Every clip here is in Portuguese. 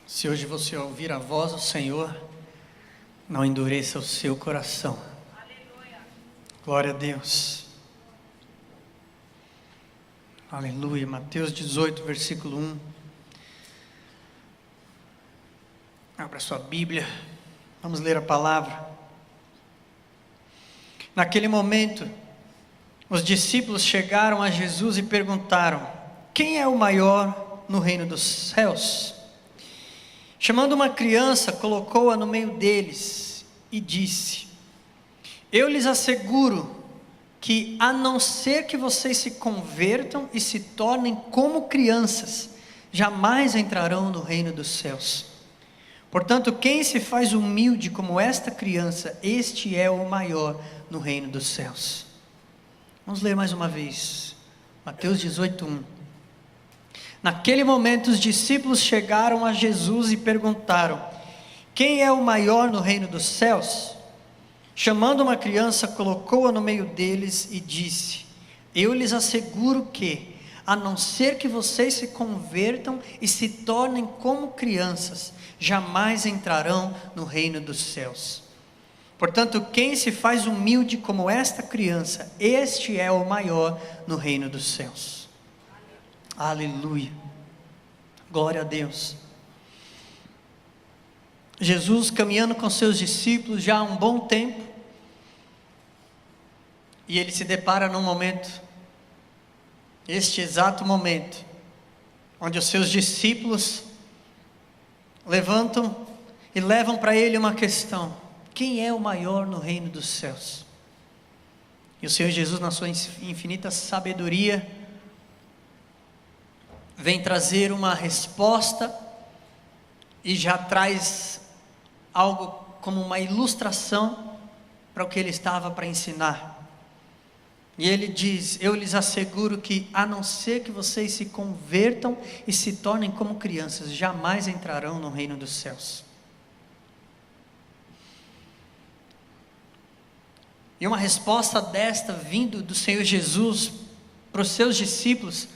Se hoje você ouvir a voz do Senhor, não endureça o seu coração. Aleluia. Glória a Deus. Aleluia. Mateus 18, versículo 1. Abra sua Bíblia. Vamos ler a palavra. Naquele momento, os discípulos chegaram a Jesus e perguntaram: quem é o maior no reino dos céus? Chamando uma criança, colocou-a no meio deles e disse: eu lhes asseguro que, a não ser que vocês se convertam e se tornem como crianças, jamais entrarão no reino dos céus. Portanto, quem se faz humilde como esta criança, este é o maior no reino dos céus. Vamos ler mais uma vez, Mateus 18, 1. Naquele momento os discípulos chegaram a Jesus e perguntaram: quem é o maior no reino dos céus? Chamando uma criança, colocou-a no meio deles e disse: eu lhes asseguro que, a não ser que vocês se convertam e se tornem como crianças, jamais entrarão no reino dos céus. Portanto, quem se faz humilde como esta criança, este é o maior no reino dos céus. Aleluia, glória a Deus. Jesus caminhando com seus discípulos já há um bom tempo, e ele se depara num momento, este exato momento, onde os seus discípulos levantam e levam para ele uma questão: quem é o maior no reino dos céus? E o Senhor Jesus, na sua infinita sabedoria, vem trazer uma resposta e já traz algo como uma ilustração para o que ele estava para ensinar. E ele diz: eu lhes asseguro que, a não ser que vocês se convertam e se tornem como crianças, jamais entrarão no reino dos céus. E uma resposta desta vindo do Senhor Jesus para os seus discípulos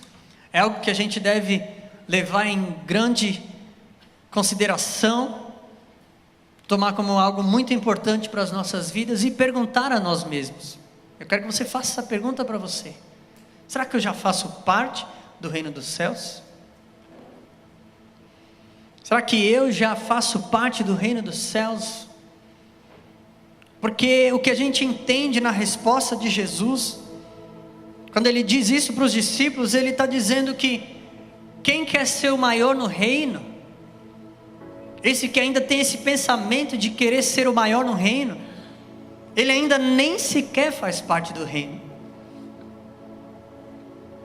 é algo que a gente deve levar em grande consideração, tomar como algo muito importante para as nossas vidas e perguntar a nós mesmos. Eu quero que você faça essa pergunta para você: será que eu já faço parte do reino dos céus? Será que eu já faço parte do reino dos céus? Porque o que a gente entende na resposta de Jesus, quando ele diz isso para os discípulos, ele está dizendo que quem quer ser o maior no reino, esse que ainda tem esse pensamento de querer ser o maior no reino, ele ainda nem sequer faz parte do reino.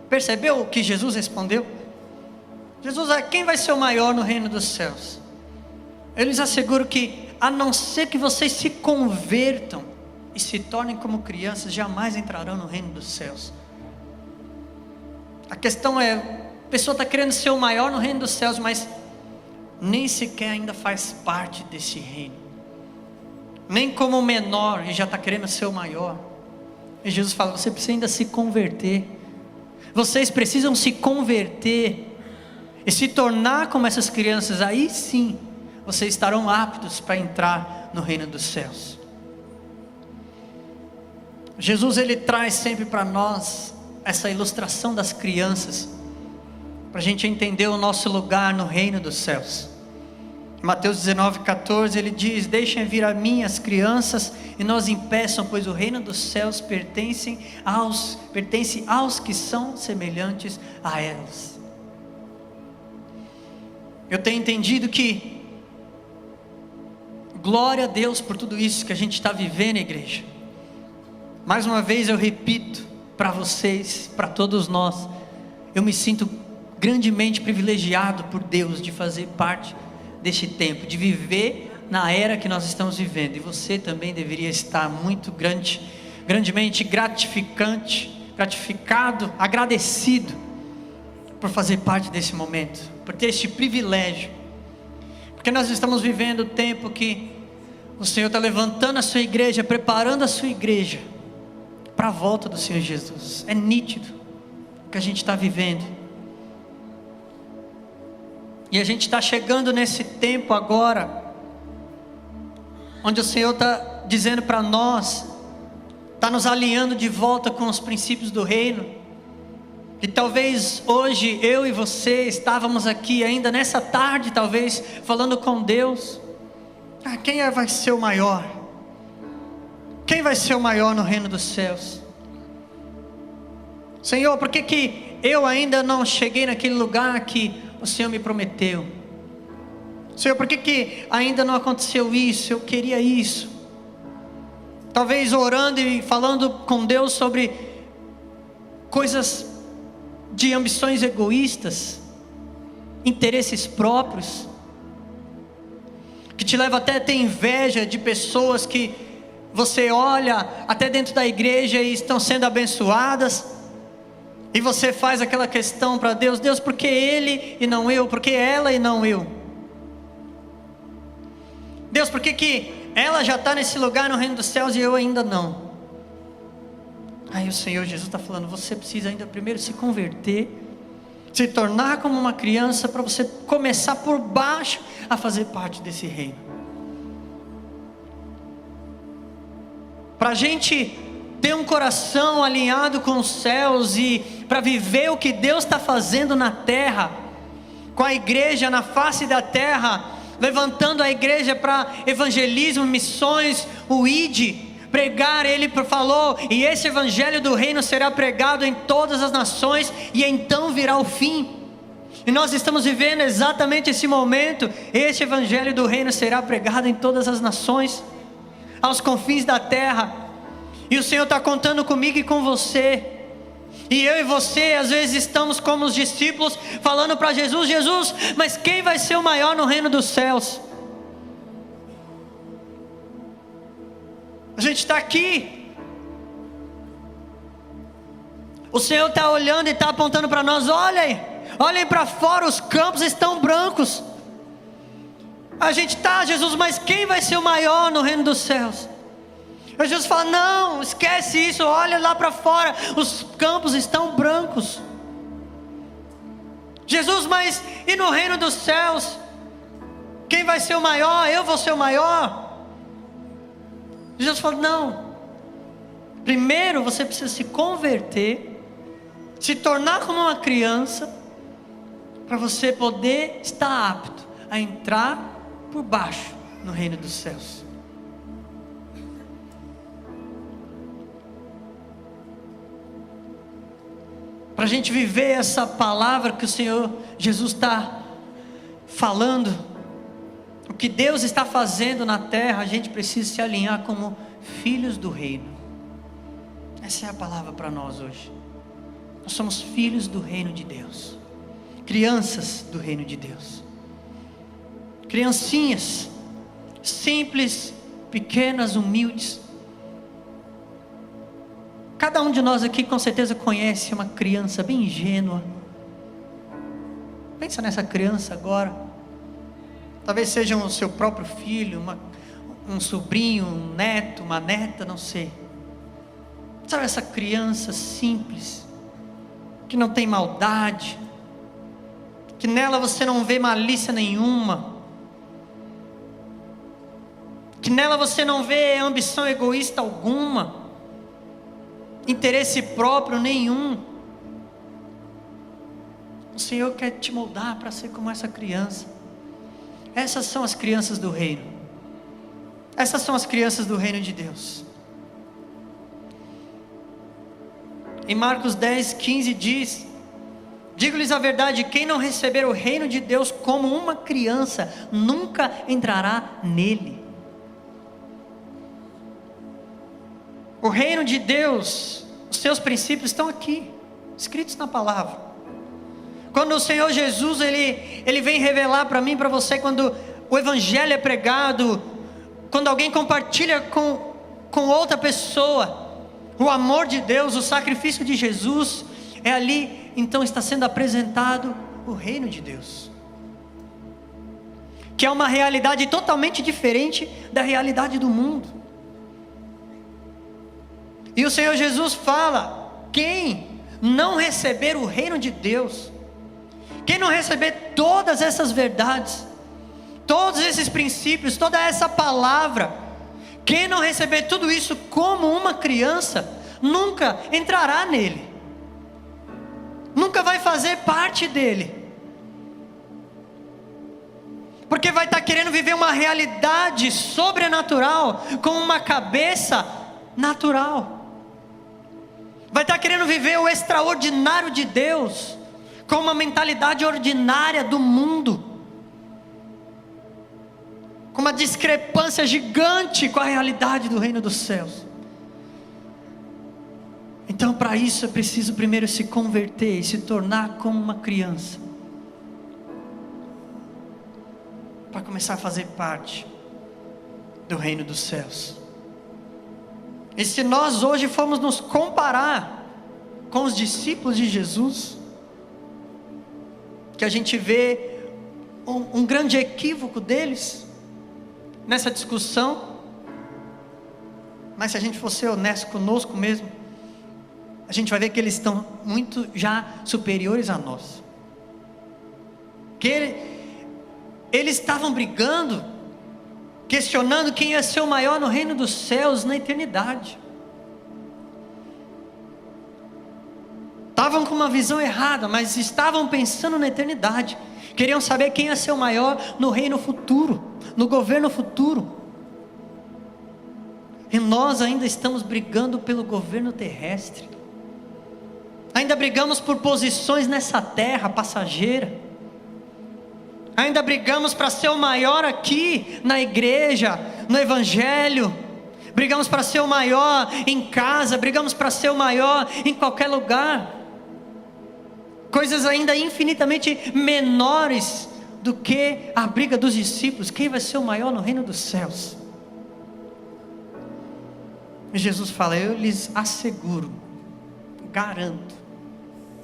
Percebeu o que Jesus respondeu? Jesus: quem vai ser o maior no reino dos céus? Eu lhes asseguro que, a não ser que vocês se convertam e se tornem como crianças, jamais entrarão no reino dos céus. A questão é, a pessoa está querendo ser o maior no reino dos céus, mas nem sequer ainda faz parte desse reino, nem como menor, e já está querendo ser o maior. E Jesus fala: você precisa ainda se converter, vocês precisam se converter e se tornar como essas crianças, aí sim, vocês estarão aptos para entrar no reino dos céus. Jesus, ele traz sempre para nós essa ilustração das crianças, para a gente entender o nosso lugar no reino dos céus. Em Mateus 19, 14, ele diz: deixem vir a mim as crianças e não as impeçam, pois o reino dos céus pertence aos que são semelhantes a elas. Eu tenho entendido que, glória a Deus por tudo isso que a gente está vivendo, igreja. Mais uma vez eu repito para vocês, para todos nós, eu me sinto grandemente privilegiado por Deus de fazer parte deste tempo, de viver na era que nós estamos vivendo. E você também deveria estar muito grandemente gratificado, agradecido por fazer parte desse momento, por ter este privilégio, porque nós estamos vivendo o tempo que o Senhor está levantando a sua igreja, preparando a sua igreja para a volta do Senhor Jesus. É nítido o que a gente está vivendo. E a gente está chegando nesse tempo agora, onde o Senhor está dizendo para nós, está nos alinhando de volta com os princípios do reino. E talvez hoje eu e você estávamos aqui ainda nessa tarde, talvez falando com Deus: quem vai ser o maior? Quem vai ser o maior no reino dos céus? Senhor, por que eu ainda não cheguei naquele lugar que o Senhor me prometeu? Senhor, por que ainda não aconteceu isso? Eu queria isso. Talvez orando e falando com Deus sobre coisas de ambições egoístas, interesses próprios, que te leva até a ter inveja de pessoas que você olha até dentro da igreja e estão sendo abençoadas, e você faz aquela questão para Deus: Deus, por que ele e não eu? Por que ela e não eu? Deus, por que ela já está nesse lugar no reino dos céus e eu ainda não? Aí o Senhor Jesus está falando: você precisa ainda primeiro se converter, se tornar como uma criança, para você começar por baixo a fazer parte desse reino. Para a gente ter um coração alinhado com os céus e para viver o que Deus está fazendo na terra, com a igreja na face da terra, levantando a igreja para evangelismo, missões, o ID, pregar. Ele falou: e esse evangelho do reino será pregado em todas as nações, e então virá o fim. E nós estamos vivendo exatamente esse momento. Esse evangelho do reino será pregado em todas as nações, aos confins da terra. E o Senhor está contando comigo e com você. E eu e você às vezes estamos como os discípulos, falando para Jesus: Jesus, mas quem vai ser o maior no reino dos céus? A gente está aqui, o Senhor está olhando e está apontando para nós: olhem para fora, os campos estão brancos. A gente está: Jesus, mas quem vai ser o maior no reino dos céus? Jesus fala: não, esquece isso, olha lá para fora, os campos estão brancos. Jesus, mas e no reino dos céus? Quem vai ser o maior? Eu vou ser o maior? Jesus fala: não, primeiro você precisa se converter, se tornar como uma criança, para você poder estar apto a entrar por baixo no reino dos céus. Para a gente viver essa palavra que o Senhor Jesus está falando, o que Deus está fazendo na terra, a gente precisa se alinhar como filhos do reino. Essa é a palavra para nós hoje. Nós somos filhos do reino de Deus, crianças do reino de Deus, criancinhas simples, pequenas, humildes. Cada um de nós aqui com certeza conhece uma criança bem ingênua. Pensa nessa criança agora. Talvez seja o seu próprio filho, um sobrinho, um neto, uma neta, não sei. Sabe essa criança simples, que não tem maldade, que nela você não vê malícia nenhuma, que nela você não vê ambição egoísta alguma, interesse próprio nenhum. O Senhor quer te moldar para ser como essa criança. Essas são as crianças do reino. Essas são as crianças do reino de Deus. Em Marcos 10:15 diz: digo-lhes a verdade, quem não receber o reino de Deus como uma criança, nunca entrará nele. O reino de Deus, os seus princípios estão aqui, escritos na palavra. Quando o Senhor Jesus, Ele vem revelar para mim, para você, quando o evangelho é pregado, quando alguém compartilha com outra pessoa, o amor de Deus, o sacrifício de Jesus, é ali, então está sendo apresentado o reino de Deus, que é uma realidade totalmente diferente da realidade do mundo. E o Senhor Jesus fala: quem não receber o reino de Deus, quem não receber todas essas verdades, todos esses princípios, toda essa palavra, quem não receber tudo isso como uma criança, nunca entrará nele, nunca vai fazer parte dele, porque vai estar querendo viver uma realidade sobrenatural com uma cabeça natural, vai estar querendo viver o extraordinário de Deus com uma mentalidade ordinária do mundo, com uma discrepância gigante com a realidade do reino dos céus. Então, para isso é preciso primeiro se converter e se tornar como uma criança, para começar a fazer parte do reino dos céus. E se nós hoje formos nos comparar com os discípulos de Jesus, que a gente vê um grande equívoco deles nessa discussão, mas se a gente for ser honesto conosco mesmo, a gente vai ver que eles estão muito já superiores a nós, que eles estavam brigando, questionando quem ia ser o maior no reino dos céus na eternidade. Estavam com uma visão errada, mas estavam pensando na eternidade. Queriam saber quem ia ser o maior no reino futuro, no governo futuro. E nós ainda estamos brigando pelo governo terrestre. Ainda brigamos por posições nessa terra passageira. Ainda brigamos para ser o maior aqui na igreja, no evangelho. Brigamos para ser o maior em casa, brigamos para ser o maior em qualquer lugar. Coisas ainda infinitamente menores do que a briga dos discípulos. Quem vai ser o maior no reino dos céus? E Jesus fala: eu lhes asseguro, garanto,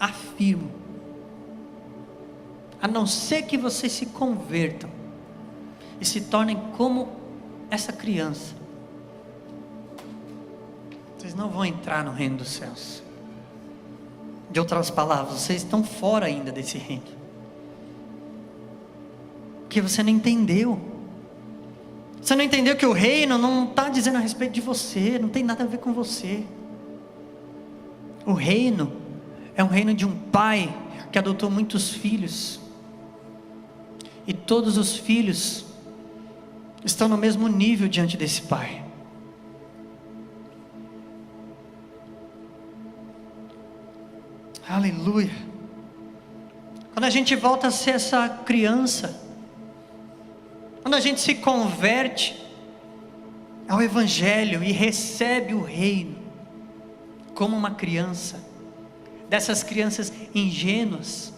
afirmo, a não ser que vocês se convertam e se tornem como essa criança, vocês não vão entrar no reino dos céus. De outras palavras, vocês estão fora ainda desse reino, porque você não entendeu. Você não entendeu que o reino não está dizendo a respeito de você, não tem nada a ver com você. O reino é um reino de um pai que adotou muitos filhos, e todos os filhos estão no mesmo nível diante desse pai. Aleluia. Quando a gente volta a ser essa criança, quando a gente se converte ao evangelho e recebe o reino como uma criança, dessas crianças ingênuas.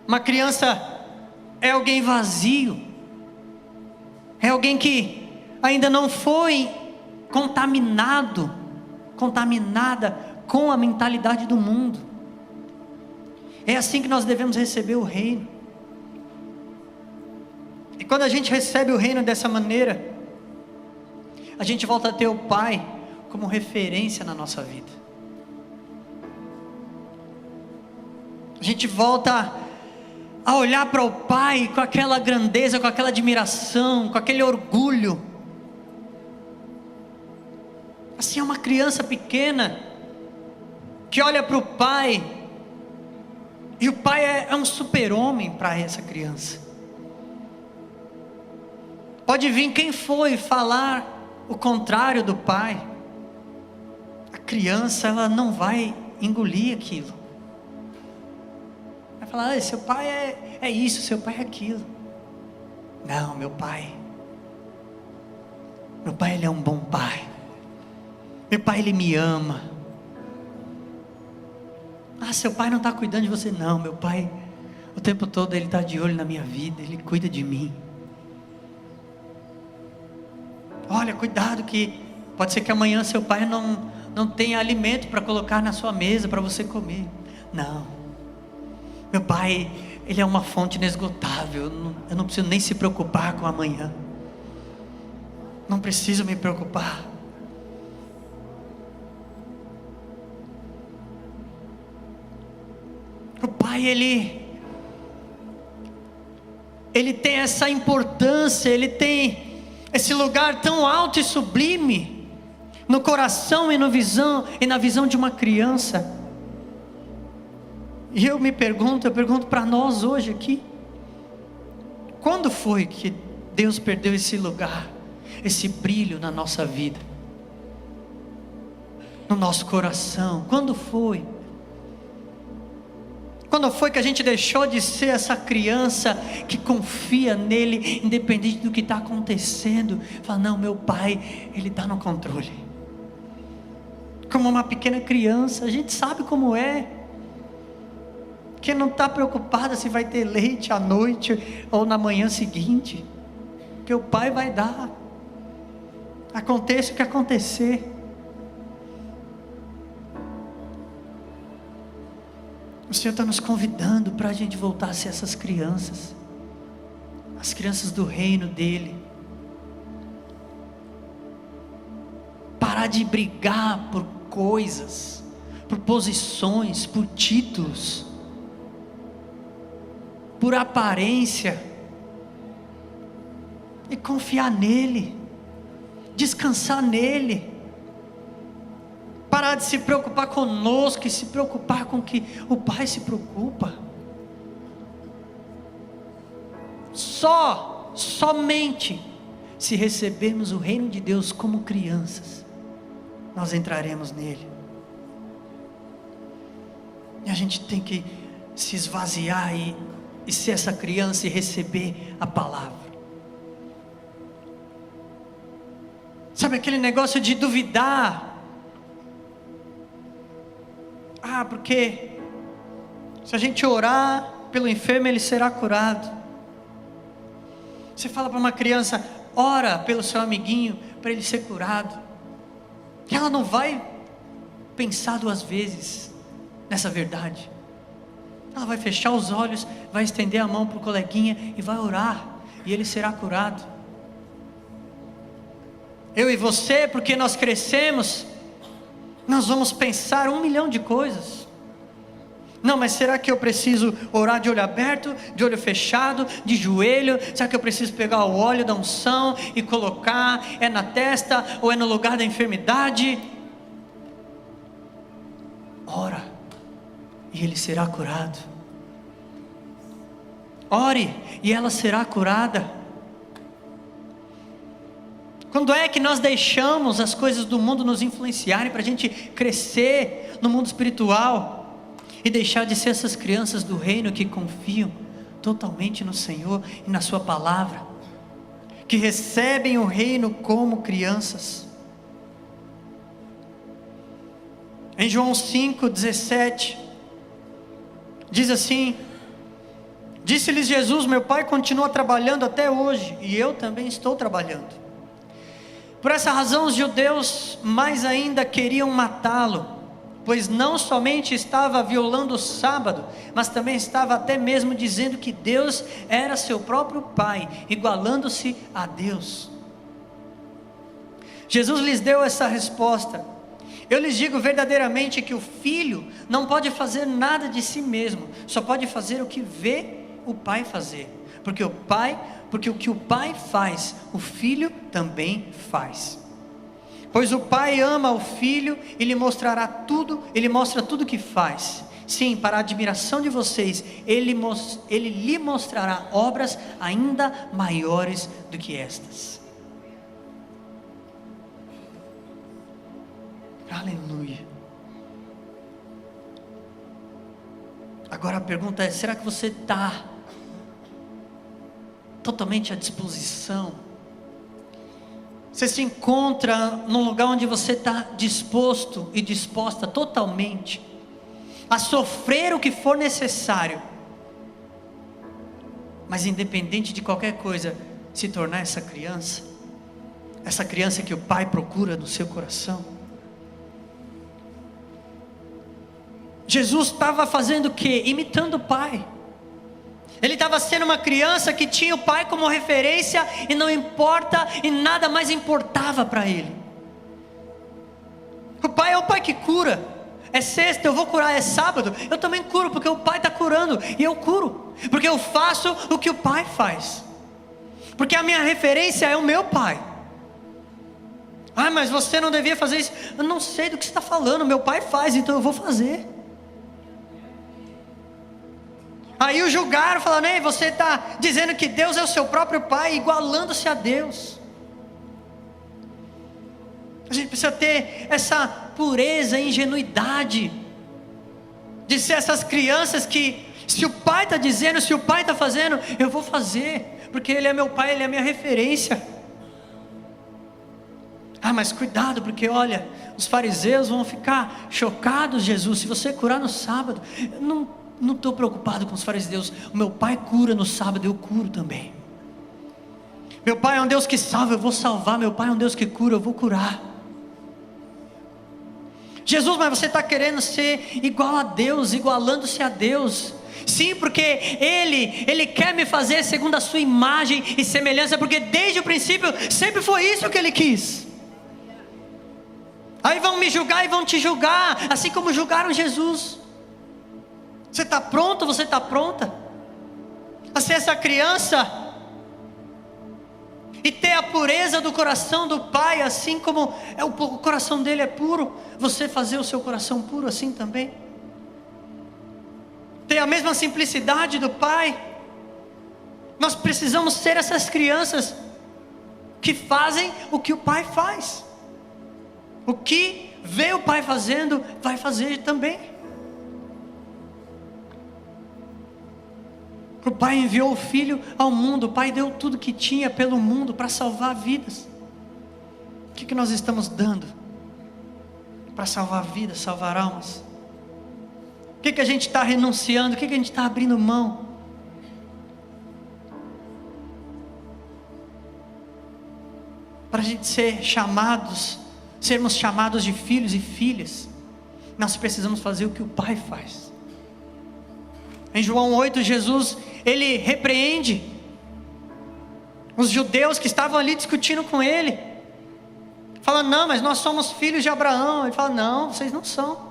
Uma criança é alguém vazio, é alguém que ainda não foi contaminada com a mentalidade do mundo. É assim que nós devemos receber o reino. E quando a gente recebe o reino dessa maneira, a gente volta a ter o Pai como referência na nossa vida. A gente volta a olhar para o Pai com aquela grandeza, com aquela admiração, com aquele orgulho. Assim é uma criança pequena que olha para o Pai, e o Pai é um super-homem para essa criança. Pode vir quem foi falar o contrário do Pai, a criança ela não vai engolir aquilo. Vai falar: seu pai é isso, seu pai é aquilo. Não, meu pai ele é um bom pai. Meu pai ele me ama. Seu pai não está cuidando de você. Não, meu pai o tempo todo ele está de olho na minha vida, ele cuida de mim. Olha, cuidado que pode ser que amanhã seu pai não tenha alimento para colocar na sua mesa para você comer. Não, meu pai ele é uma fonte inesgotável. Eu não preciso nem se preocupar com amanhã. Não preciso me preocupar. O Pai ele ele tem essa importância, ele tem esse lugar tão alto e sublime no coração e na visão de uma criança. E eu pergunto para nós hoje aqui, quando foi que Deus perdeu esse lugar, esse brilho na nossa vida, no nosso coração? Quando foi? Quando foi que a gente deixou de ser essa criança que confia nele, independente do que está acontecendo? Fala, não, meu pai, ele está no controle. Como uma pequena criança, a gente sabe como é. Que não está preocupada se vai ter leite à noite ou na manhã seguinte, que o pai vai dar, aconteça o que acontecer. O Senhor está nos convidando para a gente voltar a ser essas crianças, as crianças do reino dele, parar de brigar por coisas, por posições, por títulos, por aparência, e confiar nele, descansar nele, parar de se preocupar conosco e se preocupar com o que o Pai se preocupa. Somente se recebermos o reino de Deus como crianças, nós entraremos nele. E a gente tem que se esvaziar e ser essa criança e receber a palavra. Sabe aquele negócio de duvidar? Porque se a gente orar pelo enfermo, ele será curado. Você fala para uma criança, ora pelo seu amiguinho para ele ser curado, e ela não vai pensar duas vezes nessa verdade. Ela vai fechar os olhos, vai estender a mão para o coleguinha e vai orar, e ele será curado. Eu e você, porque nós crescemos, nós vamos pensar 1 milhão de coisas. Não, mas será que eu preciso orar de olho aberto, de olho fechado, de joelho? Será que eu preciso pegar o óleo da unção e colocar? É na testa ou é no lugar da enfermidade? Ora, e ele será curado. Ore, e ela será curada. Quando é que nós deixamos as coisas do mundo nos influenciarem para a gente crescer no mundo espiritual e deixar de ser essas crianças do reino que confiam totalmente no Senhor e na sua palavra, que recebem o reino como crianças? Em João 5:17 diz assim: disse-lhes Jesus, meu Pai continua trabalhando até hoje, e eu também estou trabalhando. Por essa razão os judeus mais ainda queriam matá-lo, pois não somente estava violando o sábado, mas também estava até mesmo dizendo que Deus era seu próprio Pai, igualando-se a Deus. Jesus lhes deu essa resposta: eu lhes digo verdadeiramente que o Filho não pode fazer nada de si mesmo, só pode fazer o que vê o Pai fazer, porque o que o Pai faz, o Filho também faz. Pois o Pai ama o Filho e lhe mostra tudo o que faz. Sim, para a admiração de vocês, ele lhe mostrará obras ainda maiores do que estas. Aleluia. Agora a pergunta é: será que você está totalmente à disposição? Você se encontra num lugar onde você está disposto e disposta totalmente a sofrer o que for necessário, mas independente de qualquer coisa, se tornar essa criança que o Pai procura no seu coração? Jesus estava fazendo o quê? Imitando o Pai. Ele estava sendo uma criança que tinha o Pai como referência, e não importa, e nada mais importava para ele. O Pai é o Pai que cura, é sexta, eu vou curar, é sábado, eu também curo, porque o Pai está curando, e eu curo, porque eu faço o que o Pai faz, porque a minha referência é o meu Pai. Ah, mas você não devia fazer isso. Eu não sei do que você está falando, meu Pai faz, então eu vou fazer. Aí o julgaram, falando: ei, você está dizendo que Deus é o seu próprio Pai, igualando-se a Deus. A gente precisa ter essa pureza e ingenuidade, de ser essas crianças que, se o Pai está dizendo, se o Pai está fazendo, eu vou fazer, porque Ele é meu Pai, Ele é a minha referência. Ah, mas cuidado, porque olha, os fariseus vão ficar chocados, Jesus, se você curar no sábado. Eu não estou preocupado com os fariseus, o meu Pai cura no sábado, eu curo também. Meu Pai é um Deus que salva, eu vou salvar. Meu Pai é um Deus que cura, eu vou curar. Jesus, mas você está querendo ser igual a Deus, igualando-se a Deus. Sim, porque Ele quer me fazer segundo a sua imagem e semelhança, porque desde o princípio sempre foi isso que Ele quis. Aí vão me julgar e vão te julgar, assim como julgaram Jesus. Você está pronto? Você está pronta a ser essa criança e ter a pureza do coração do Pai, assim como o coração dele é puro? Você fazer o seu coração puro assim também? Ter a mesma simplicidade do Pai? Nós precisamos ser essas crianças que fazem o que o Pai faz. O que vê o Pai fazendo, vai fazer também. O Pai enviou o Filho ao mundo, o Pai deu tudo que tinha pelo mundo para salvar vidas. O que nós estamos dando para salvar vidas, salvar almas? O que a gente está renunciando? O que a gente está abrindo mão? Para a gente sermos chamados de filhos e filhas, nós precisamos fazer o que o Pai faz. Em João 8, Jesus, Ele repreende os judeus que estavam ali discutindo com Ele, falando: não, mas nós somos filhos de Abraão. Ele fala: não, vocês não são.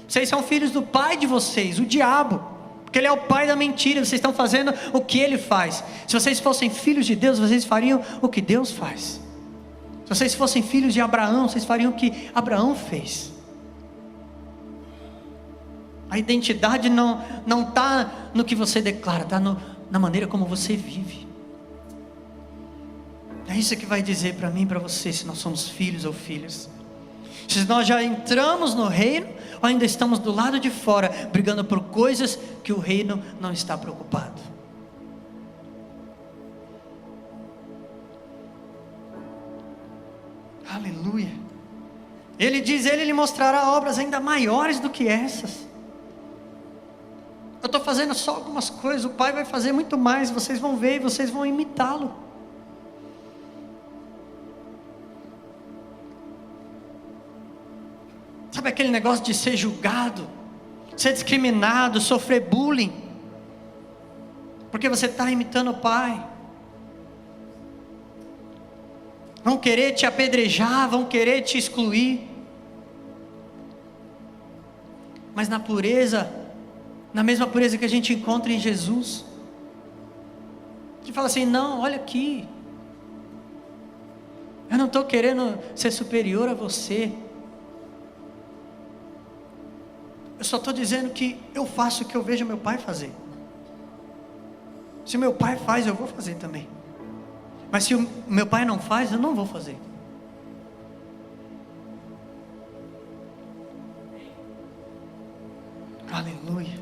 Vocês são filhos do pai de vocês, o diabo, porque ele é o pai da mentira. Vocês estão fazendo o que ele faz. Se vocês fossem filhos de Deus, vocês fariam o que Deus faz. Se vocês fossem filhos de Abraão, vocês fariam o que Abraão fez. A identidade não está no que você declara, está na maneira como você vive. É isso que vai dizer para mim e para você se nós somos filhos ou filhas. Se nós já entramos no reino, ou ainda estamos do lado de fora, brigando por coisas que o reino não está preocupado. Aleluia. Ele diz: Ele lhe mostrará obras ainda maiores do que essas. Eu estou fazendo só algumas coisas, o Pai vai fazer muito mais. Vocês vão ver e vocês vão imitá-lo. Sabe aquele negócio de ser julgado, ser discriminado, sofrer bullying, porque você está imitando o Pai? Vão querer te apedrejar, vão querer te excluir, mas na pureza, na mesma pureza que a gente encontra em Jesus, a gente fala assim: não, olha aqui, eu não estou querendo ser superior a você, eu só estou dizendo que eu faço o que eu vejo meu Pai fazer. Se meu Pai faz, eu vou fazer também. Mas se o meu Pai não faz, eu não vou fazer. Aleluia.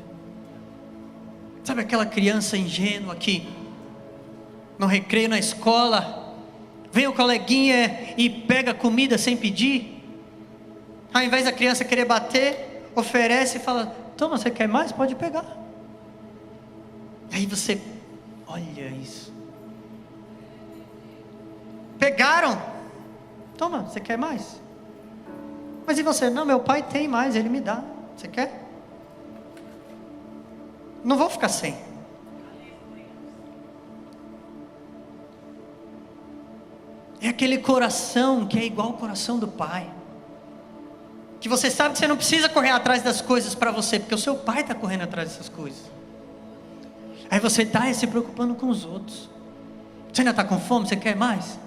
Sabe aquela criança ingênua que no recreio na escola, vem o coleguinha e pega comida sem pedir? Ao invés da criança querer bater, oferece e fala: toma, você quer mais? Pode pegar. Aí você, olha isso. Pegaram, toma, você quer mais? Mas e você? Não, meu pai tem mais, ele me dá. Você quer? Não vou ficar sem. É aquele coração que é igual ao coração do Pai, que você sabe que você não precisa correr atrás das coisas para você, porque o seu pai está correndo atrás dessas coisas. Aí você está se preocupando com os outros. Você ainda está com fome? Você quer mais?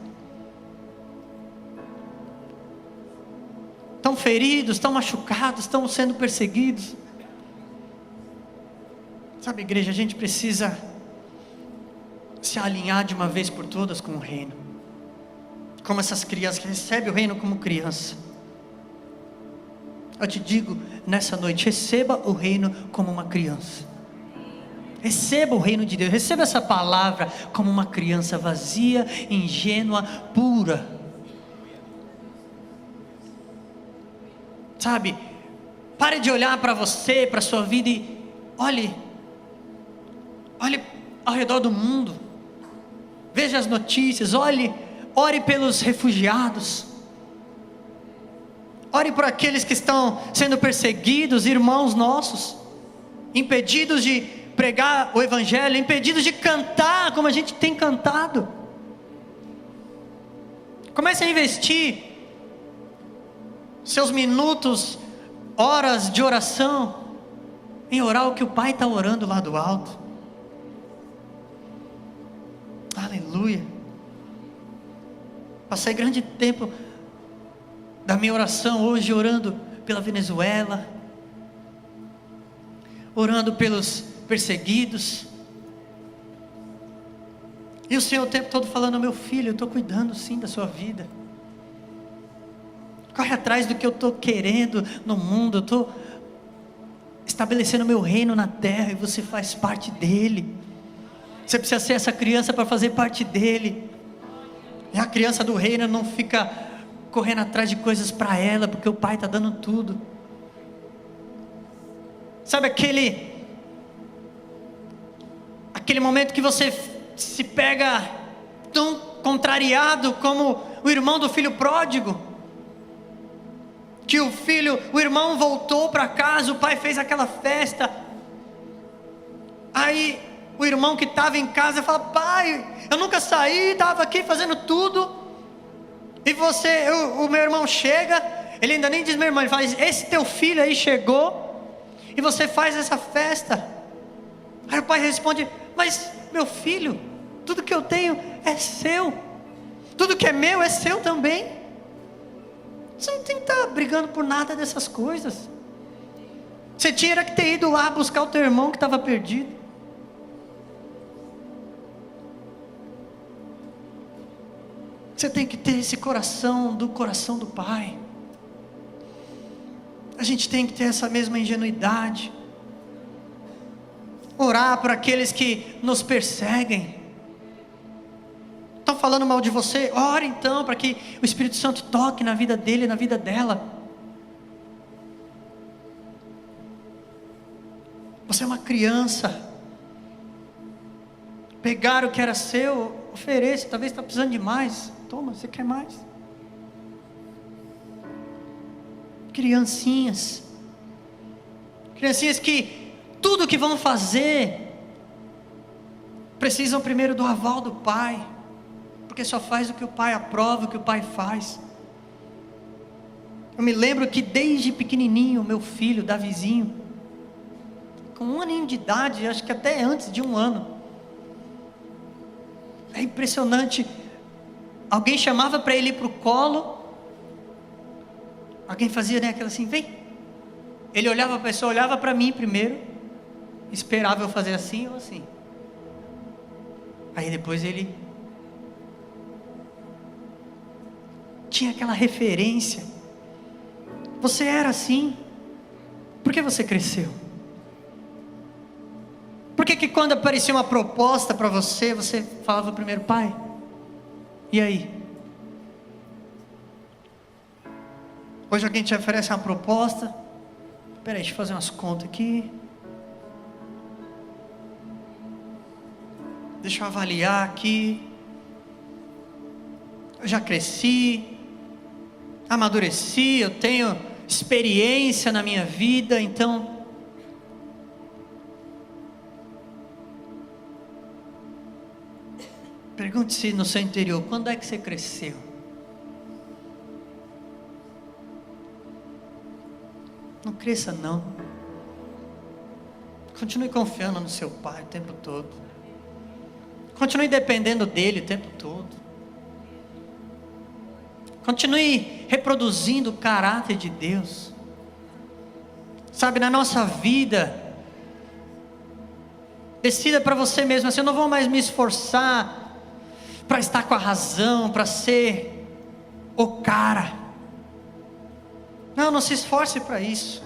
Estão feridos, estão machucados, estão sendo perseguidos. Sabe, igreja, a gente precisa se alinhar de uma vez por todas com o reino. Como essas crianças que recebem o reino como criança. Eu te digo nessa noite, receba o reino como uma criança. Receba o reino de Deus, receba essa palavra como uma criança vazia, ingênua, pura. Sabe, pare de olhar para você, para a sua vida e olhe ao redor do mundo. Veja as notícias, ore pelos refugiados. Ore por aqueles que estão sendo perseguidos, irmãos nossos, impedidos de pregar o evangelho, impedidos de cantar como a gente tem cantado. Comece a investir seus minutos, horas de oração, em orar o que o Pai está orando lá do alto. Aleluia. Passei grande tempo da minha oração hoje orando pela Venezuela, orando pelos perseguidos, e o Senhor o tempo todo falando: meu filho, eu estou cuidando sim da sua vida, corre atrás do que eu estou querendo no mundo, eu estou estabelecendo meu reino na terra, e você faz parte dele. Você precisa ser essa criança para fazer parte dele, e a criança do reino não fica correndo atrás de coisas para ela, porque o pai está dando tudo. Sabe aquele momento que você se pega tão contrariado como o irmão do filho pródigo, que o irmão voltou para casa, o pai fez aquela festa, aí o irmão que estava em casa fala: pai, eu nunca saí, estava aqui fazendo tudo, e o meu irmão chega, ele ainda nem diz meu irmão, ele fala: esse teu filho aí chegou, e você faz essa festa. Aí o pai responde: mas meu filho, tudo que eu tenho é seu, tudo que é meu é seu também, você não tem que estar brigando por nada dessas coisas, você tinha que ter ido lá buscar o teu irmão que estava perdido. Você tem que ter esse coração do Pai. A gente tem que ter essa mesma ingenuidade. Orar por aqueles que nos perseguem. Estão falando mal de você? Ore então para que o Espírito Santo toque na vida dele, na vida dela. Você é uma criança. Pegar o que era seu, ofereça. Talvez está precisando de mais. Toma, você quer mais? Criancinhas que tudo que vão fazer precisam primeiro do aval do pai, porque só faz o que o pai aprova, o que o pai faz. Eu me lembro que desde pequenininho, meu filho, Davizinho, com 1 aninho de idade, acho que até antes de 1 ano, é impressionante, alguém chamava para ele ir para o colo, alguém fazia, né, aquela assim, vem, ele olhava para a pessoa, olhava para mim primeiro, esperava eu fazer assim ou assim, aí depois ele tinha aquela referência. Você era assim, por que você cresceu? Por que quando aparecia uma proposta para você, você falava primeiro: pai, e aí? Hoje alguém te oferece uma proposta, peraí, deixa eu fazer umas contas aqui, deixa eu avaliar aqui, eu já cresci, amadureci, eu tenho experiência na minha vida, então pergunte-se no seu interior: quando é que você cresceu? cresça não. Continue confiando no seu Pai o tempo todo. Continue dependendo dEle o tempo todo. Continue reproduzindo o caráter de Deus. Sabe, na nossa vida, decida para você mesmo assim: eu não vou mais me esforçar para estar com a razão, para ser o cara. Não se esforce para isso.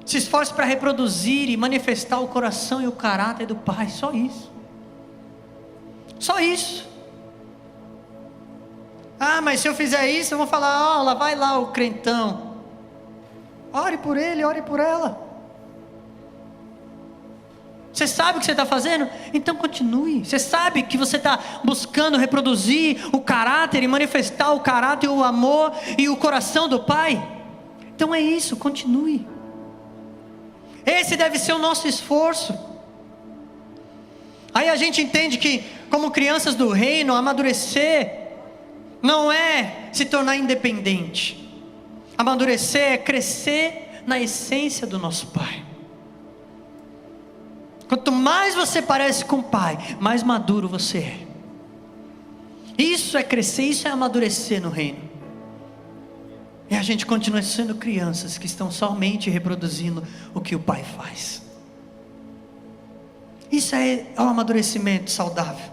Se esforce para reproduzir e manifestar o coração e o caráter do Pai. Só isso. Só isso. Ah, mas se eu fizer isso, eu vou falar: lá vai lá o crentão. Ore por ele, ore por ela. Você sabe o que você está fazendo? Então continue. Você sabe que você está buscando reproduzir o caráter e manifestar o caráter, o amor e o coração do Pai? Então é isso, continue. Esse deve ser o nosso esforço. Aí a gente entende que, como crianças do reino, amadurecer não é se tornar independente. Amadurecer é crescer na essência do nosso Pai. Quanto mais você parece com o Pai, mais maduro você é. Isso é crescer, isso é amadurecer no reino. E a gente continua sendo crianças que estão somente reproduzindo o que o Pai faz. Isso é o amadurecimento saudável.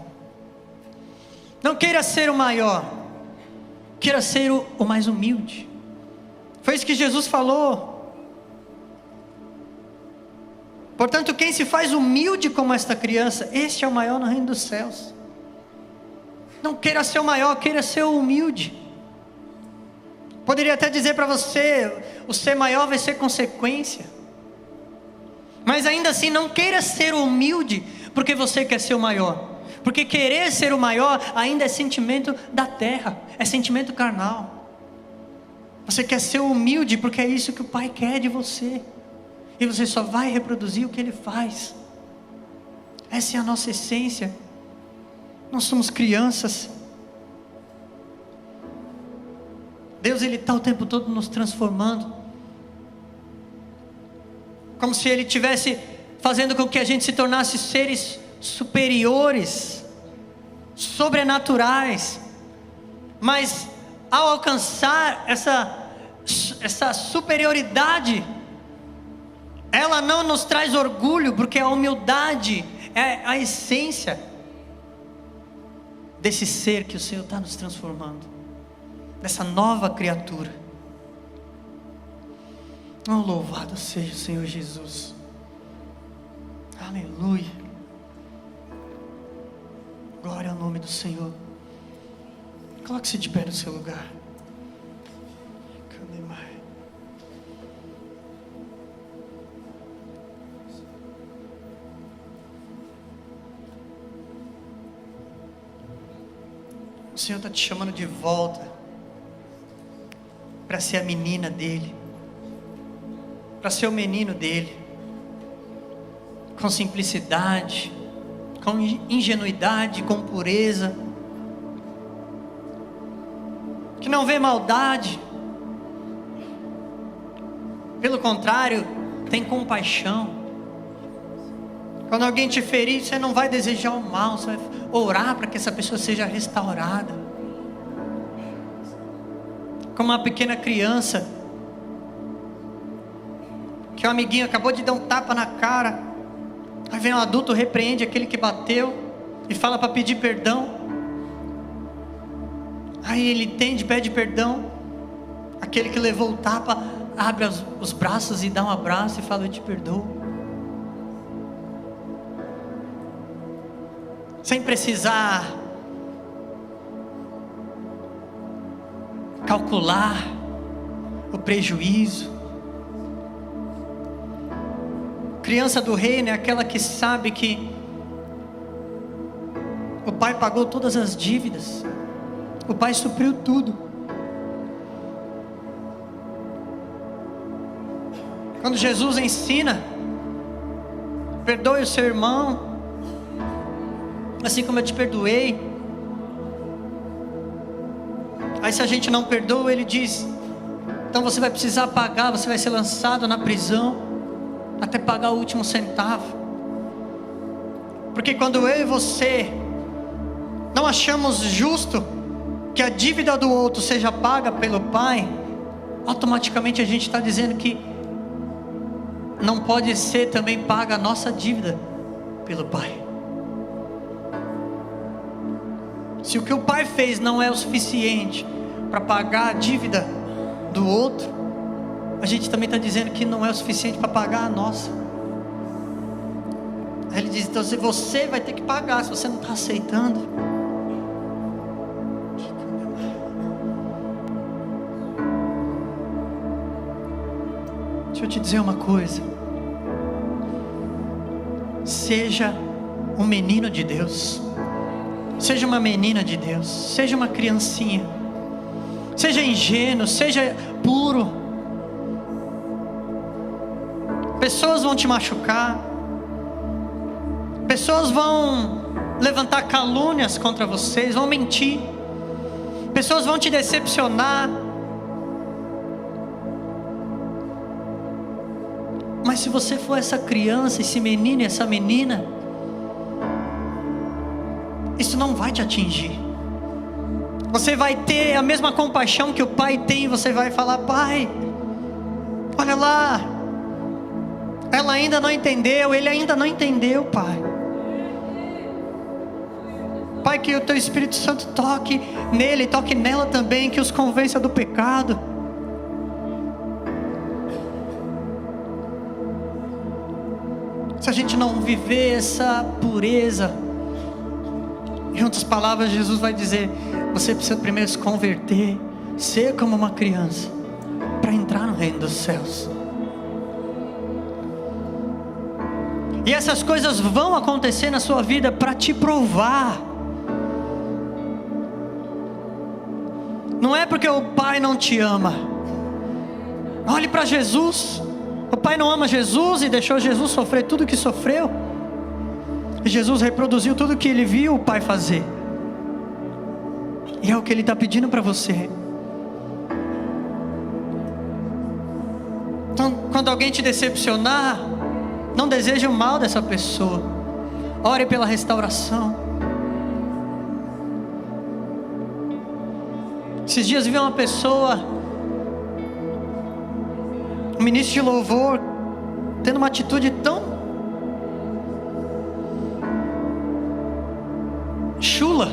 Não queira ser o maior, queira ser o mais humilde. Foi isso que Jesus falou. Portanto, quem se faz humilde como esta criança, este é o maior no reino dos céus. Não queira ser o maior, queira ser o humilde. Poderia até dizer para você: o ser maior vai ser consequência. Mas ainda assim, não queira ser humilde porque você quer ser o maior. Porque querer ser o maior ainda é sentimento da terra, é sentimento carnal. Você quer ser humilde porque é isso que o Pai quer de você. E você só vai reproduzir o que Ele faz. Essa é a nossa essência. Nós somos crianças. Deus, Ele está o tempo todo nos transformando. Como se Ele estivesse fazendo com que a gente se tornasse seres superiores, sobrenaturais. Mas ao alcançar essa superioridade, ela não nos traz orgulho, porque a humildade é a essência desse ser que o Senhor está nos transformando, dessa nova criatura. Oh, louvado seja o Senhor Jesus. Aleluia. Glória ao nome do Senhor. Coloque-se de pé no seu lugar. O Senhor está te chamando de volta para ser a menina dEle, para ser o menino dEle, com simplicidade, com ingenuidade, com pureza, que não vê maldade, pelo contrário, tem compaixão. Quando alguém te ferir, você não vai desejar o mal, você vai orar para que essa pessoa seja restaurada. Como uma pequena criança, que o amiguinho acabou de dar um tapa na cara, aí vem um adulto, repreende aquele que bateu e fala para pedir perdão. Aí ele entende, pede perdão. Aquele que levou o tapa abre os braços e dá um abraço e fala: eu te perdoo. Sem precisar calcular o prejuízo. Criança do reino é aquela que sabe que o Pai pagou todas as dívidas, o Pai supriu tudo. Quando Jesus ensina: perdoe o seu irmão, assim como eu te perdoei. Aí se a gente não perdoa, Ele diz: Então você vai precisar pagar, você vai ser lançado na prisão, até pagar o último centavo. Porque quando eu e você não achamos justo que a dívida do outro seja paga pelo Pai, automaticamente a gente está dizendo que não pode ser também paga a nossa dívida pelo Pai. Se o que o Pai fez não é o suficiente para pagar a dívida do outro, a gente também está dizendo que não é o suficiente para pagar a nossa. Aí ele diz, então se você vai ter que pagar, se você não está aceitando. Deixa eu te dizer uma coisa. Seja um menino de Deus, seja uma menina de Deus, seja uma criancinha, seja ingênuo, seja puro. Pessoas vão te machucar, pessoas vão levantar calúnias contra vocês, vão mentir, pessoas vão te decepcionar. Mas se você for essa criança, esse menino e essa menina, isso não vai te atingir. Você vai ter a mesma compaixão que o Pai tem. Você vai falar, Pai, olha lá, ela ainda não entendeu, ele ainda não entendeu, Pai. Pai, que o Teu Espírito Santo toque nele, toque nela também, que os convença do pecado. Se a gente não viver essa pureza, em outras palavras, Jesus vai dizer, você precisa primeiro se converter, ser como uma criança, para entrar no reino dos céus. E essas coisas vão acontecer na sua vida para te provar. Não é porque o Pai não te ama. Olhe para Jesus. O Pai não ama Jesus e deixou Jesus sofrer tudo o que sofreu. E Jesus reproduziu tudo o que Ele viu o Pai fazer. E é o que Ele está pedindo para você. Então, quando alguém te decepcionar, não deseje o mal dessa pessoa. Ore pela restauração. Esses dias vi uma pessoa, um ministro de louvor, tendo uma atitude tão chula,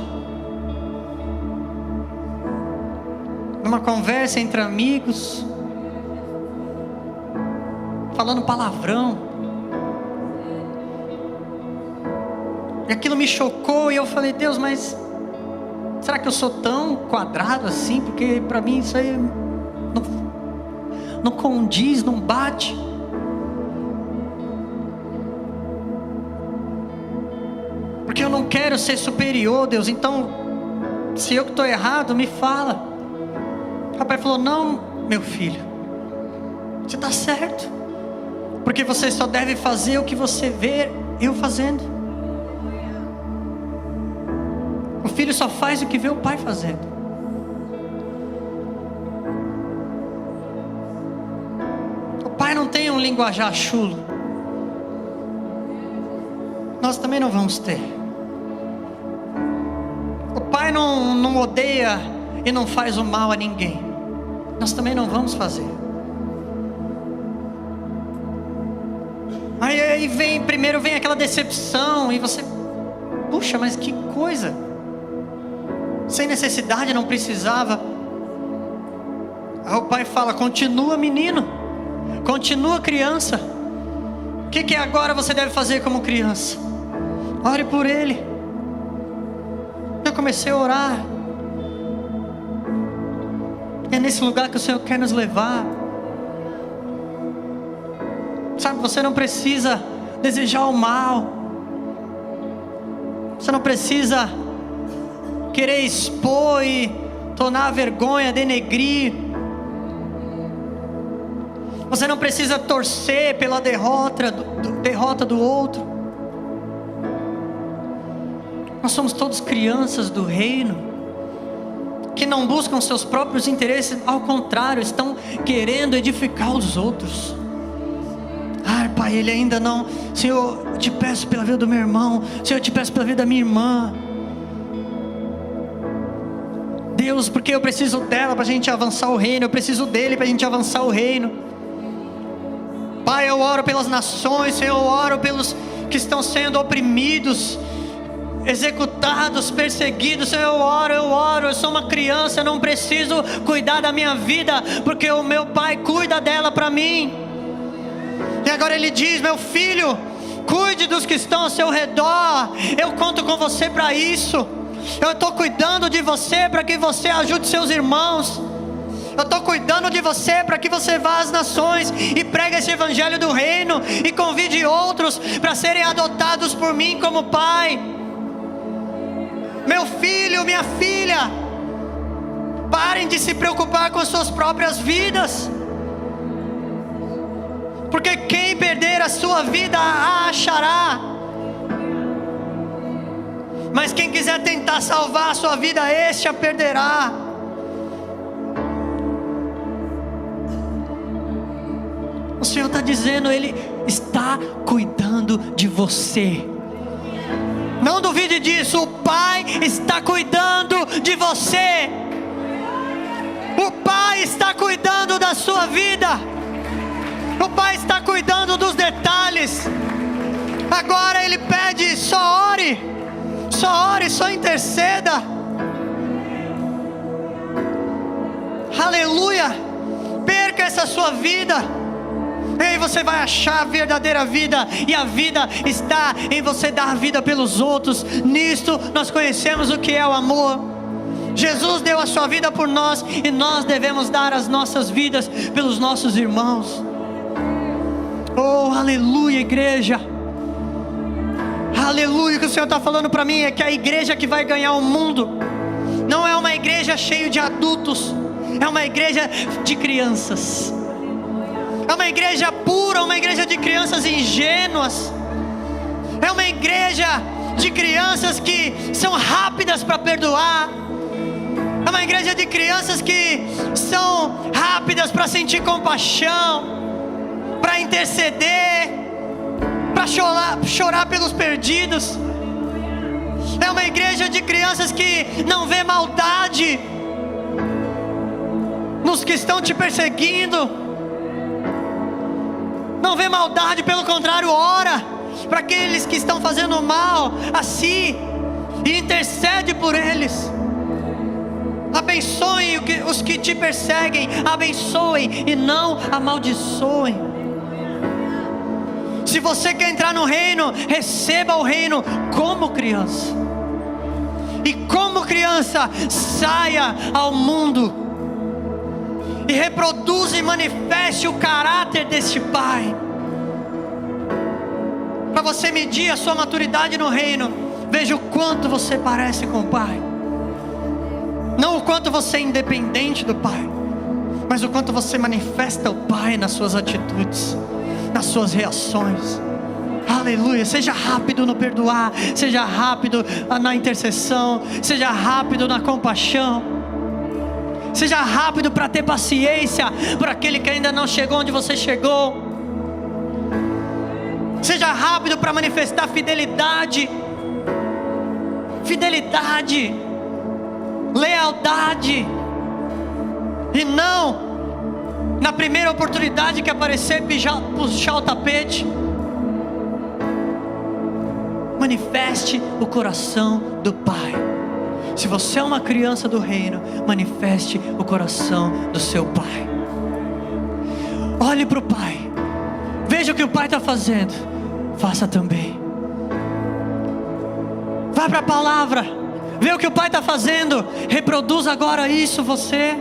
numa conversa entre amigos, falando palavrão, e aquilo me chocou. E eu falei, Deus, mas será que eu sou tão quadrado assim? Porque para mim isso aí não condiz, não bate. Porque eu não quero ser superior, Deus. Então, se eu que estou errado, me fala. O papai falou, não, meu filho, você está certo. Porque você só deve fazer o que você vê eu fazendo. O filho só faz o que vê o pai fazendo. O pai não tem um linguajar chulo. Nós também não vamos ter. O pai não odeia e não faz o mal a ninguém. Nós também não vamos fazer. Aí primeiro vem aquela decepção e você, puxa, mas que coisa, sem necessidade, não precisava. Aí o pai fala, continua menino, continua criança. O que agora você deve fazer como criança? Ore por ele. Eu comecei a orar. É nesse lugar que o Senhor quer nos levar. Sabe, você não precisa desejar o mal. Você não precisa querer expor e tornar a vergonha, denegrir. Você não precisa torcer pela derrota do outro. Nós somos todos crianças do reino, que não buscam seus próprios interesses, ao contrário, estão querendo edificar os outros. Ah, Pai, ele ainda não... Senhor, eu te peço pela vida do meu irmão. Senhor, eu te peço pela vida da minha irmã. Deus, porque eu preciso dela para a gente avançar o reino. Eu preciso dele para a gente avançar o reino. Pai, eu oro pelas nações. Senhor, eu oro pelos que estão sendo oprimidos, executados, perseguidos. Senhor, eu oro, eu sou uma criança, eu não preciso cuidar da minha vida, porque o meu Pai cuida dela para mim. E agora Ele diz: meu filho, cuide dos que estão ao seu redor. Eu conto com você para isso. Eu estou cuidando de você para que você ajude seus irmãos. Eu estou cuidando de você para que você vá às nações e pregue esse evangelho do reino e convide outros para serem adotados por mim como pai. Meu filho, minha filha, parem de se preocupar com as suas próprias vidas, porque quem perder a sua vida a achará, mas quem quiser tentar salvar a sua vida, este a perderá. O Senhor está dizendo, Ele está cuidando de você. Não duvide disso, o Pai está cuidando de você. O Pai está cuidando da sua vida. O Pai está cuidando dos detalhes. Agora Ele pede: só ore, só interceda. Aleluia. Perca essa sua vida, e aí você vai achar a verdadeira vida, e a vida está em você dar vida pelos outros. Nisto nós conhecemos o que é o amor. Jesus deu a sua vida por nós, e nós devemos dar as nossas vidas pelos nossos irmãos. Oh, aleluia, igreja. Aleluia. O que o Senhor está falando para mim é que a igreja que vai ganhar o mundo não é uma igreja cheia de adultos, é uma igreja de crianças. É uma igreja pura, uma igreja de crianças ingênuas. É uma igreja de crianças que são rápidas para perdoar. É uma igreja de crianças que são rápidas para sentir compaixão, para interceder, para chorar pelos perdidos. É uma igreja de crianças que não vê maldade nos que estão te perseguindo. Não vê maldade, pelo contrário, ora para aqueles que estão fazendo mal a si e intercede por eles. Abençoe os que te perseguem, abençoem e não amaldiçoem. Se você quer entrar no reino, receba o reino como criança. E como criança, saia ao mundo e reproduza e manifeste o caráter deste Pai. Para você medir a sua maturidade no reino, veja o quanto você parece com o Pai. Não o quanto você é independente do Pai, mas o quanto você manifesta o Pai nas suas atitudes, nas suas reações. Aleluia. Seja rápido no perdoar, seja rápido na intercessão, seja rápido na compaixão. Seja rápido para ter paciência por aquele que ainda não chegou onde você chegou. Seja rápido para manifestar fidelidade, lealdade, e não na primeira oportunidade que aparecer puxar o tapete. Manifeste o coração do Pai. Se você é uma criança do reino, manifeste o coração do seu Pai. Olhe para o Pai, veja o que o Pai está fazendo, faça também. Vá para a palavra, vê o que o Pai está fazendo, reproduza agora isso você.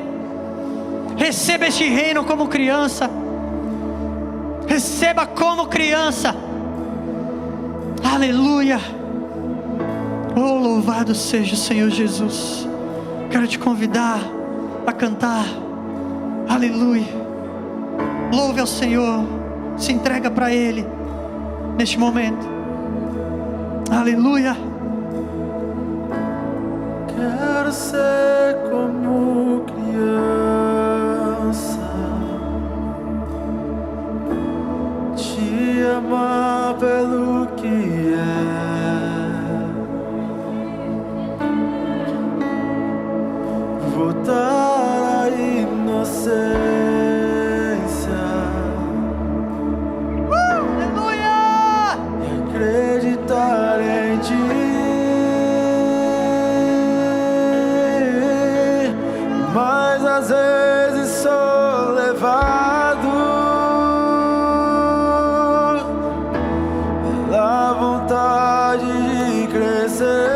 Receba este reino como criança, receba como criança. Aleluia. Oh, louvado seja o Senhor Jesus. Quero te convidar a cantar. Aleluia. Louve ao Senhor. Se entrega para Ele neste momento. Aleluia. Quero ser como voltar à inocência, Aleluia! e acreditar em Ti. Mas às vezes sou levado pela vontade de crescer,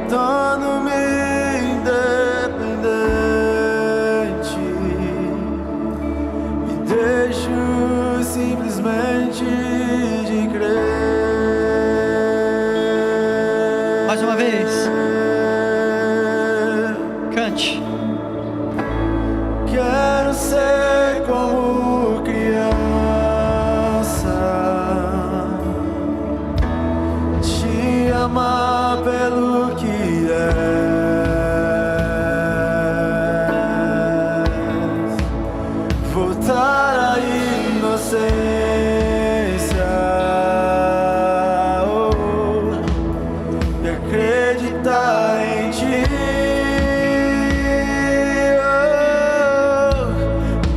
torno-me independente e deixo simplesmente de crer. Mais uma vez, cante. Quero ser como criança, te amar pelo que és, voltar à inocência, e acreditar em Ti.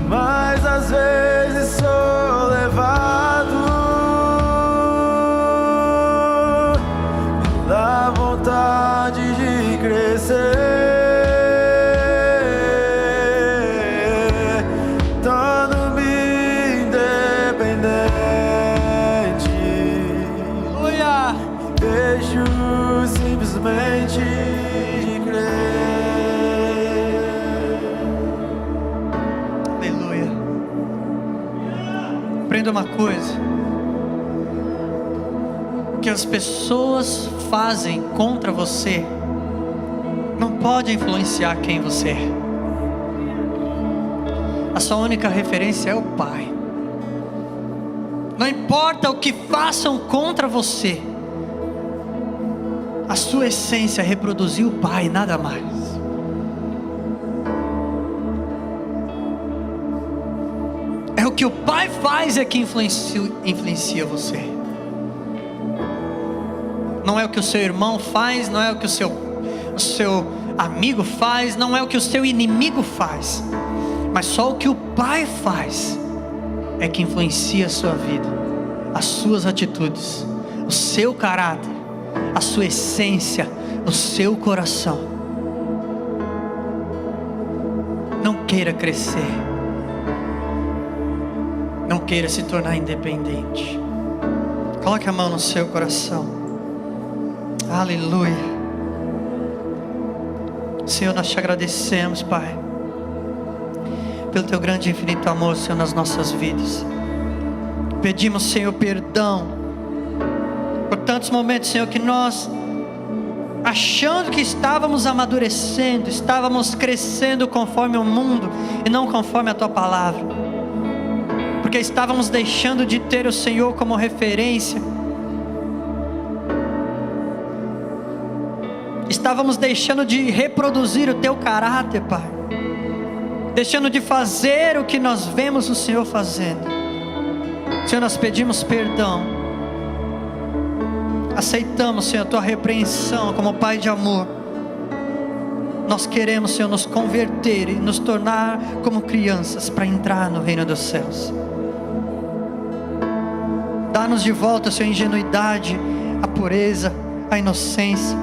Mas às vezes sou levado pela vontade de crescer, torno-me independente, Aleluia! deixo simplesmente de crer. Aleluia. Aprenda uma coisa: o que as pessoas fazem contra você não pode influenciar quem você é. A sua única referência é o Pai. Não importa o que façam contra você, a sua essência é reproduzir o Pai, nada mais. É o que o Pai faz é que influencia você. Não é o que o seu irmão faz, não é o que o seu amigo faz, não é o que o seu inimigo faz, mas só o que o Pai faz é que influencia a sua vida, as suas atitudes, o seu caráter, a sua essência, o seu coração. Não queira crescer, não queira se tornar independente. Coloque a mão no seu coração. Aleluia. Senhor, nós te agradecemos, Pai, pelo teu grande e infinito amor, Senhor, nas nossas vidas. Pedimos, Senhor, perdão por tantos momentos, Senhor, que nós, achando que estávamos amadurecendo, estávamos crescendo conforme o mundo e não conforme a tua palavra, porque estávamos deixando de ter o Senhor como referência, estávamos deixando de reproduzir o teu caráter, Pai, deixando de fazer o que nós vemos o Senhor fazendo. Senhor, nós pedimos perdão, aceitamos, Senhor, a tua repreensão como Pai de amor. Nós queremos, Senhor, nos converter e nos tornar como crianças para entrar no reino dos céus. Dá-nos de volta, Senhor, a ingenuidade, a pureza, a inocência.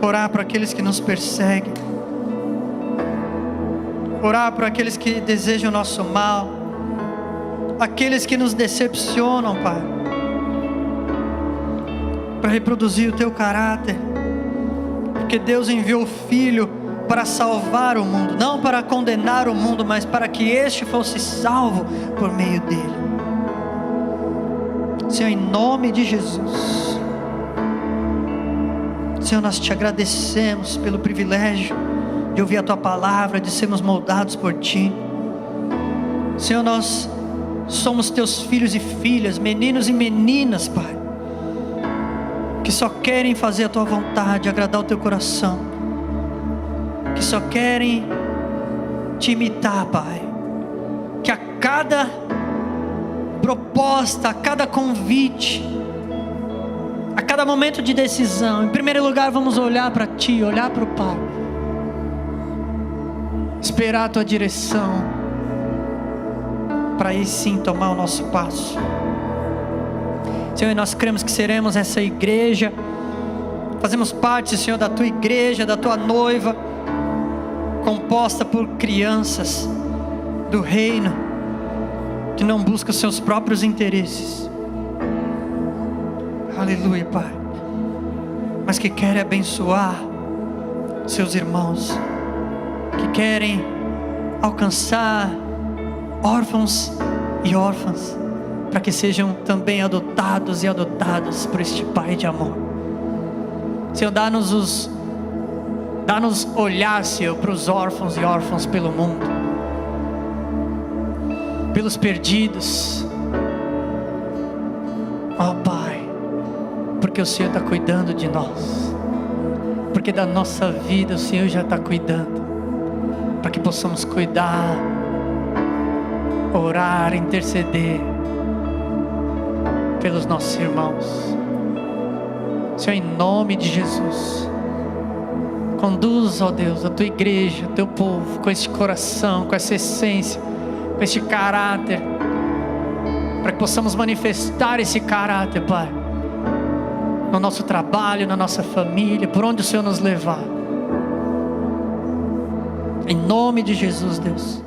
Orar por aqueles que nos perseguem, orar por aqueles que desejam o nosso mal, aqueles que nos decepcionam, Pai, para reproduzir o teu caráter, porque Deus enviou o Filho para salvar o mundo, não para condenar o mundo, mas para que este fosse salvo por meio dele. Senhor, em nome de Jesus, Senhor, nós te agradecemos pelo privilégio de ouvir a tua palavra, de sermos moldados por ti. Senhor, nós somos teus filhos e filhas, meninos e meninas, Pai, que só querem fazer a tua vontade, agradar o teu coração, que só querem te imitar, Pai. Que a cada proposta, a cada convite, a cada cada momento de decisão, em primeiro lugar, vamos olhar para Ti, olhar para o Pai, esperar a Tua direção, para aí sim tomar o nosso passo. Senhor, nós cremos que seremos essa igreja, fazemos parte, Senhor, da Tua igreja, da Tua noiva, composta por crianças do reino, que não busca os seus próprios interesses. Aleluia, Pai. Mas que querem abençoar seus irmãos, que querem alcançar órfãos e órfãs, para que sejam também adotados e adotadas por este Pai de amor. Senhor, dá-nos olhar, Senhor, para os órfãos e órfãs pelo mundo, pelos perdidos. Ó Pai, porque o Senhor está cuidando de nós, porque da nossa vida o Senhor já está cuidando, para que possamos cuidar, orar, interceder pelos nossos irmãos. Senhor, em nome de Jesus, conduz, ó Deus, a Tua igreja, o Teu povo, com este coração, com essa essência, com este caráter, para que possamos manifestar esse caráter, Pai, no nosso trabalho, na nossa família, por onde o Senhor nos levar. Em nome de Jesus, Deus.